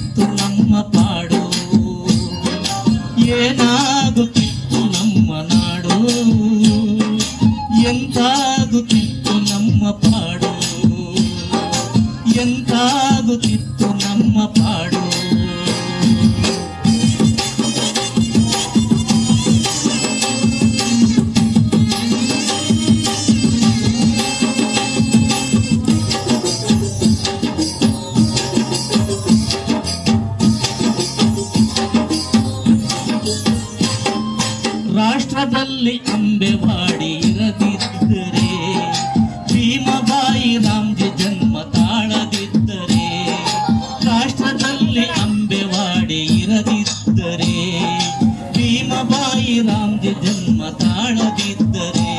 ಏನಾಗುತ್ತಿತ್ತು ನಮ್ಮ ಪಾಡು, ಏನಾಗುತ್ತಿತ್ತು ನಮ್ಮ ನಾಡು, ಎಂತಾಗುತ್ತಿತ್ತು ನಮ್ಮ ಪಾಡು, ಎಂತಾಗುತ್ತಿತ್ತು ನಮ್ಮ ಪಾಡು. ರಾಷ್ಟ್ರದಲ್ಲಿ ಅಂಬೆವಾಡಿ ಇರದಿದ್ದರೆ, ಭೀಮಬಾಯಿ ರಾಮ್ಜಿ ಜನ್ಮ ತಾಳದಿದ್ದರೆ, ರಾಷ್ಟ್ರದಲ್ಲಿ ಅಂಬೆವಾಡಿ ಇರದಿದ್ದರೆ, ಭೀಮಬಾಯಿ ರಾಮ್ಜಿ ಜನ್ಮ ತಾಳದಿದ್ದರೆ,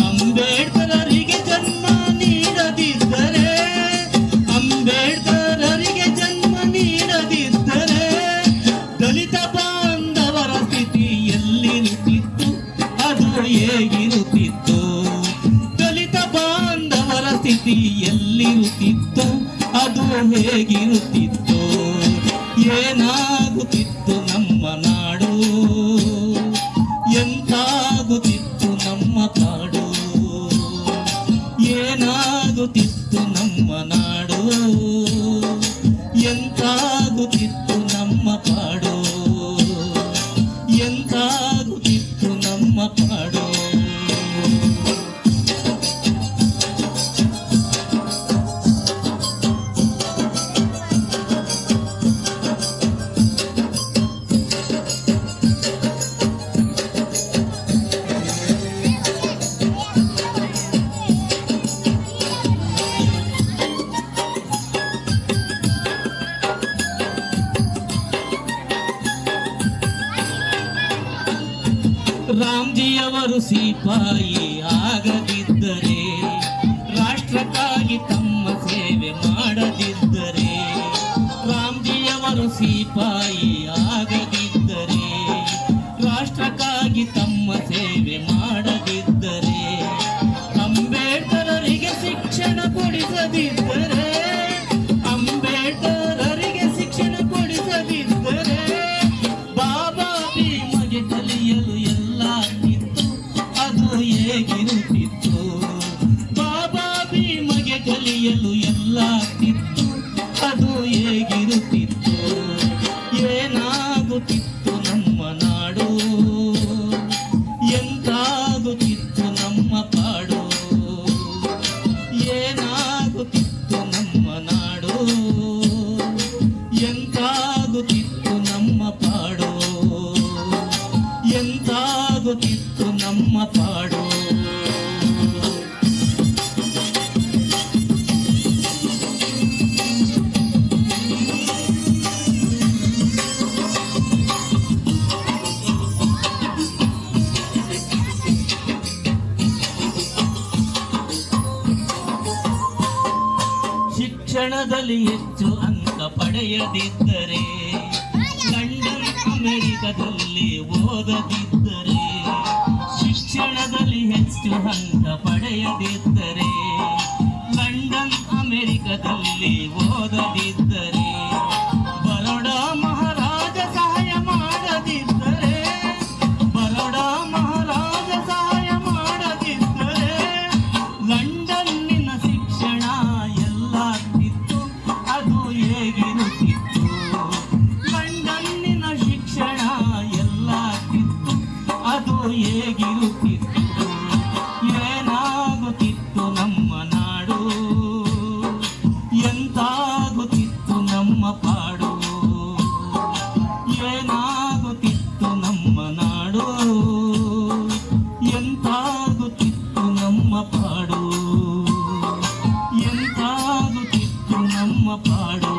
ಅಂಬೇಡ್ಕರರಿಗೆ ಜನ್ಮ ನೀಡದಿದ್ದರೆ, ಅಂಬೇಡ್ಕರರಿಗೆ ಜನ್ಮ ನೀಡದಿದ್ದರೆ, ದಲಿತ ಬಾಂಧವರ ಸ್ಥಿತಿ ಎಲ್ಲಿರುತ್ತಿತ್ತು, ಅದು ಹೇಗಿರುತ್ತಿತ್ತು, ದಲಿತ ಬಾಂಧವರ ಸ್ಥಿತಿ ಎಲ್ಲಿರುತ್ತಿತ್ತು, ಅದು ಹೇಗಿರುತ್ತಿತ್ತು. ಏನಾಗುತ್ತಿತ್ತು ನಮ್ಮ ನಾಡು, ಎಂತಾಗುತ್ತಿತ್ತು ನಮ್ಮ ಪಾಡು, ಏನಾಗುತ್ತಿತ್ತು ನಮ್ಮ ನಾಡು, ಎಂತಾಗುತ್ತಿತ್ತು ನಮ್ಮ ಪಾಡು, ಎಂತಾಗುತ್ತಿತ್ತು ನಮ್ಮ ಪಾಡು. ರಾಮ್ಜಿಯವರು ಸಿಪಾಯಿ ಆಗದಿದ್ದರೆ, ರಾಷ್ಟ್ರಕ್ಕಾಗಿ ತಮ್ಮ ಸೇವೆ ಮಾಡದಿದ್ದರೆ, ರಾಮ್ಜಿಯವರು ಸಿಪಾಯಿ ಆಗದಿದ್ದರೆ, ರಾಷ್ಟ್ರಕ್ಕಾಗಿ ತಮ್ಮ ಸೇವೆ ಮಾಡದಿದ್ದರೆ, ಅಂಬೇಡ್ಕರರಿಗೆ ಶಿಕ್ಷಣ ಕೊಡಿಸದಿದ್ದರೆ, ಅಂಬೇಡ್ಕರರಿಗೆ ಶಿಕ್ಷಣ ಕೊಡಿಸದಿದ್ದರೆ, ಬಾಬಾ ಭೀಮಗೆ ಕಲಿಯಲು ಅದು ಹೇಗಿರುತ್ತಿತ್ತು, ಬಾಬಾ ಭೀಮಗೆ ಕಲಿಯಲು ಎಲ್ಲ ಆಗ್ತಿತ್ತು, ಅದು ಹೇಗಿರುತ್ತಿತ್ತು. ಏನಾಗುತ್ತಿತ್ತು ನಮ್ಮ ನಾಡು, ಎಂತಾಗುತ್ತಿತ್ತು ನಮ್ಮ ಪಾಡು, ಏನಾಗುತ್ತಿತ್ತು ನಮ್ಮ ನಾಡು, ಎಂತಾಗುತ್ತಿತ್ತು ನಮ್ಮ ಪಾಡು, ಎಂತಾಗುತ್ತಿತ್ತು ನಮ್ಮ ಪಾಡು. ಶಿಕ್ಷಣದಲ್ಲಿ ಹೆಚ್ಚು ಅಂಕ ಪಡೆಯದಿದ್ದರೆ, ಲಂಡನ್ ಅಮೆರಿಕದಲ್ಲಿ ಓದದಿದ್ದರೆ, ಶಿಕ್ಷಣದಲ್ಲಿ ಹೆಚ್ಚು ಅಂಕ ಪಡೆಯದಿದ್ದರೆ, ಲಂಡನ್ ಅಮೆರಿಕದಲ್ಲಿ ಓದದಿದ್ದರೆ, ಬರೋಡಾ ಮಹಾರಾಜ ಸಹಾಯ ಮಾಡದಿದ್ದರೆ, ಬರೋಡಾ ಮಹಾರಾಜ ಸಹಾಯ ಮಾಡದಿದ್ದರೆ, ಲಂಡನ್ನಿನ ಶಿಕ್ಷಣ ಎಲ್ಲ ಆಗ್ತಿತ್ತು, ಅದು ಹೇಗಿರುತ್ತಿತ್ತು, ಲಂಡನ್ನಿನ ಶಿಕ್ಷಣ ಎಲ್ಲ ಆಗ್ತಿತ್ತು, ಅದು ಹೇಗಿರುತ್ತಿತ್ತು. ಏನಾಗುತ್ತಿತ್ತು ನಮ್ಮ ನಾಡು, ಎಂತಾಗುತ್ತಿತ್ತು ನಮ್ಮ ಪಾಡು, ಏನಾಗುತ್ತಿತ್ತು ನಮ್ಮ ನಾಡು, ಎಂತಾಗುತ್ತಿತ್ತು ನಮ್ಮ ಪಾಡು, ಎಂತಾಗುತ್ತಿತ್ತು ನಮ್ಮ ಪಾಡು.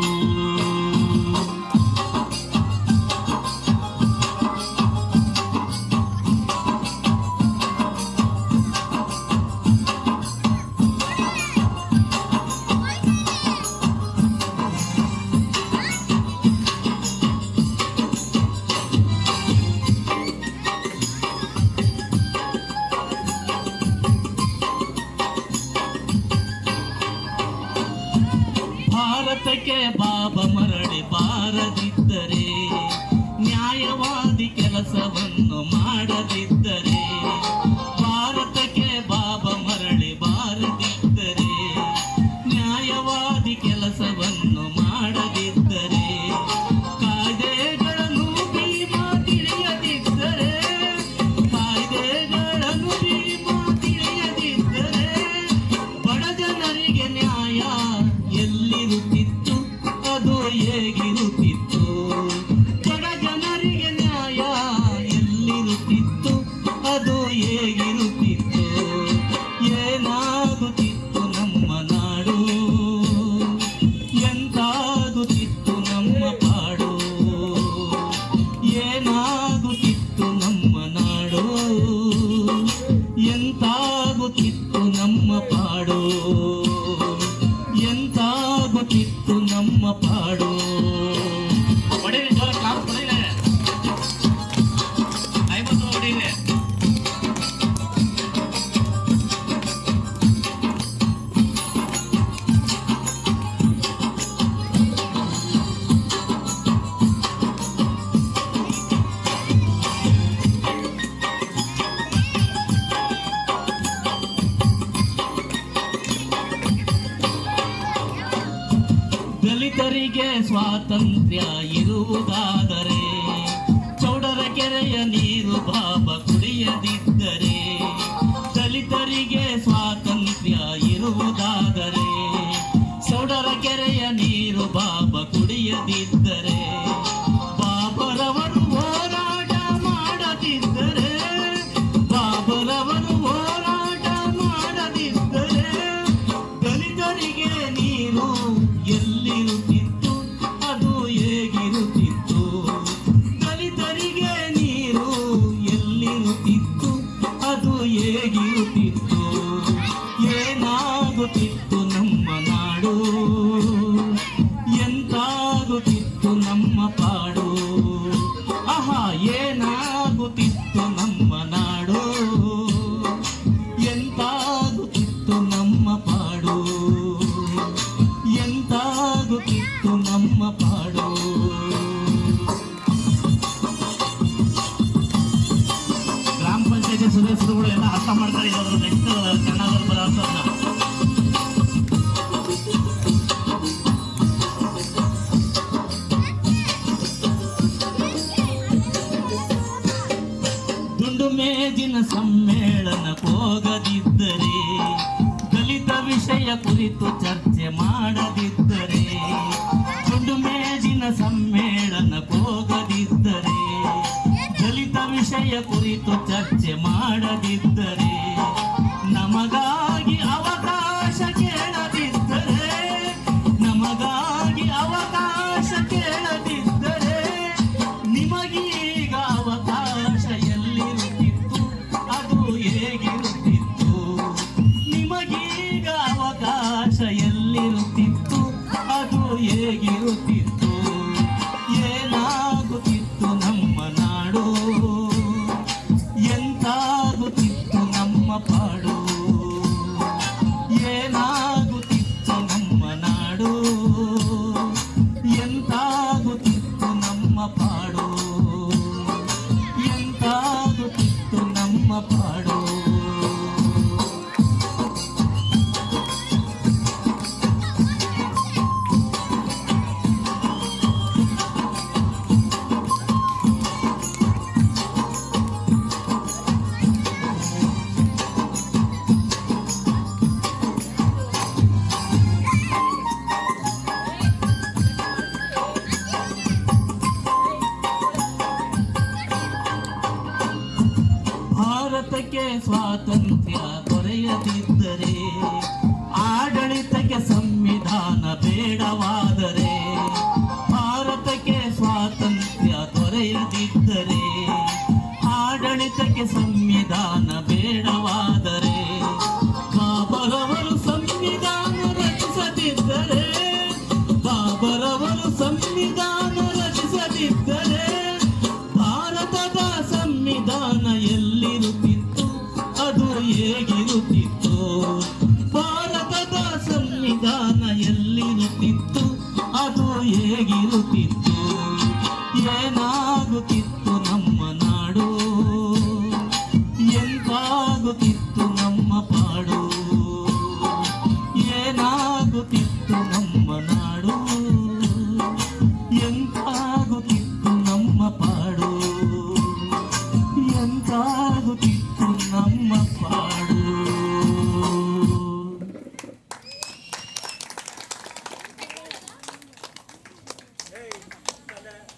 ಭಾರತಕ್ಕೆ ಬಾಬಾ ಮರಳಿ ಬಾ ಹೇಗಿರುತ್ತಿತ್ತು ಬಡ ಜನರಿಗೆ ನ್ಯಾಯ ಎಲ್ಲಿರುತ್ತಿತ್ತು ಅದು ಹೇಗಿರುತ್ತಿತ್ತು ಏನಾಗುತ್ತಿತ್ತು ನಮ್ಮ ನಾಡು ಎಂತಾಗುತ್ತಿತ್ತು ನಮ್ಮ ಪಾಡು ಏನಾಗುತ್ತಿತ್ತು ನಮ್ಮ ನಾಡು ಎಂತಾಗುತ್ತಿತ್ತು ನಮ್ಮ ಪಾಡು ಎಂತಾಗುತ್ತಿತ್ತು ನಮ್ಮ ಪಾಡು ಹೊಡೆಯಿರಿ ಜೋರ ಕ್ಲಾಸ್ ಹೊಡೆಯಿರಿ ಐವತ್ತು ಹೊಡೆಯಿರಿ ದಲಿತರಿಗೆ ಸ್ವಾತಂತ್ರ್ಯ ಇರುವುದಾದರೆ ಚೌಡರ ಕೆರೆಯ ನೀರು ಬಾಬ ಕುಡಿಯದಿದ್ದರೆ ದಲಿತರಿಗೆ ಸ್ವಾತಂತ್ರ್ಯ ಇರುವುದಾದರೆ ಚೌಡರ ಕೆರೆಯ ನೀರು ಬಾಬ ಕುಡಿಯದಿದ್ದರೆ ಬಾಬರವರು ಹೋರಾಟ ಮಾಡದಿದ್ದರೆ ಬಾಬರವರು ಹೋರಾಟ ಮಾಡದಿದ್ದರೆ ದಲಿತರಿಗೆ ನೀರು ಎಲ್ಲಿರುತ್ತಿತ್ತು ಅದು ಹೇಗಿರುತ್ತಿತ್ತು ದಲಿತರಿಗೆ ನೀರು ಎಲ್ಲಿರುತ್ತಿತ್ತು ಅದು ಹೇಗಿರುತ್ತಿತ್ತು ಏನಾಗುತ್ತಿತ್ತು ನಮ್ಮ ನಾಡು ಎಂತಾಗುತ್ತಿತ್ತು ನಮ್ಮ ಪಾಡು ಆಹಾ ಏನಾಗುತ್ತಿತ್ತು ನಮ್ಮ ನಾಡು ಎಂತಾಗುತ್ತಿತ್ತು ನಮ್ಮ ಪಾಡು ಎಂತಾಗುತ್ತಿತ್ತು ನಮ್ಮ ಪಾಡು ಗ್ರಾಮ ಪಂಚಾಯತಿ ಸದಸ್ಯರುಗಳು ಎಲ್ಲ ಅರ್ಥ ಮಾಡ್ತಾರೆ ಇರೋದು ನೆಕ್ಸ್ಟ್ ಕನ್ನಡದಲ್ಲಿ ಪದಾರ್ಥವನ್ನ ದುಂಡು ಮೇಜಿನ ಸಮ್ಮೇಳನ ಹೋಗದಿದ್ದರೆ ದಲಿತ ವಿಷಯ ಕುರಿತು ಚರ್ಚೆ ಮಾಡದಿದ್ದರೆ ದುಂಡು ಮೇಜಿನ ಸಮ್ಮೇಳನ ಹೋಗದಿದ್ದರೆ ದಲಿತ ವಿಷಯ ಕುರಿತು ಚರ್ಚೆ ಮಾಡದಿದ್ದರೆ ನಮಗಾಗಿ ಅವಕಾಶ ಕೇಳದಿದ್ದರೆ ನಮಗಾಗಿ ಅವಕಾಶ ಕೇಳದಿದ್ದರೆ ನಿಮಗೀಗ ಅವಕಾಶ ಎಲ್ಲಿರುತ್ತಿತ್ತು ಅದು ಹೇಗಿರುತ್ತಿತ್ತು ನಿಮಗೀಗ ಅವಕಾಶ ಎಲ್ಲಿರುತ್ತಿತ್ತು ಅದು ಹೇಗಿರುತ್ತಿತ್ತು ಏನಾಗುತ್ತಿತ್ತು ನಮ್ಮ ನಾಡು ಎಂತಾಗುತ್ತಿತ್ತು ನಮ್ಮ ಪಾಡು ಏನಾಗುತ್ತಿತ್ತು ನಮ್ಮ ನಾಡು ಎಂತಾಗುತ್ತಿತ್ತು ನಮ್ಮ ಪಾಡು ಎಂತಾಗುತ್ತಿತ್ತು ನಮ್ಮ ಪಾಡು ಭಾರತಕ್ಕೆ ಸ್ವಾತಂತ್ರ್ಯ ದೊರೆಯದಿದ್ದರೆ ಆಡಳಿತಕ್ಕೆ ಸಂವಿಧಾನ ಬೇಡವಾದರೆ ಭಾರತಕ್ಕೆ ಸ್ವಾತಂತ್ರ್ಯ ದೊರೆಯದಿದ್ದರೆ ಆಡಳಿತಕ್ಕೆ ಸಂವಿಧಾನ ಬೇಡವಾದರೆ ಬಾಬರವರು ಸಂವಿಧಾನ ರಚಿಸದಿದ್ದರೆ ಬಾಬರವರು ಸಂವಿಧಾನ ರಚಿಸದಿದ್ದರೆ ಭಾರತದ ಸಂವಿಧಾನ ಎಲ್ಲಿರುತ್ತಿತ್ತು ಅದು ಹೇಗಿರುತ್ತಿತ್ತು ಭಾರತದ ಸಂವಿಧಾನ ಎಲ್ಲಿರುತ್ತಿತ್ತು ಅದು ಹೇಗಿರುತ್ತಿತ್ತು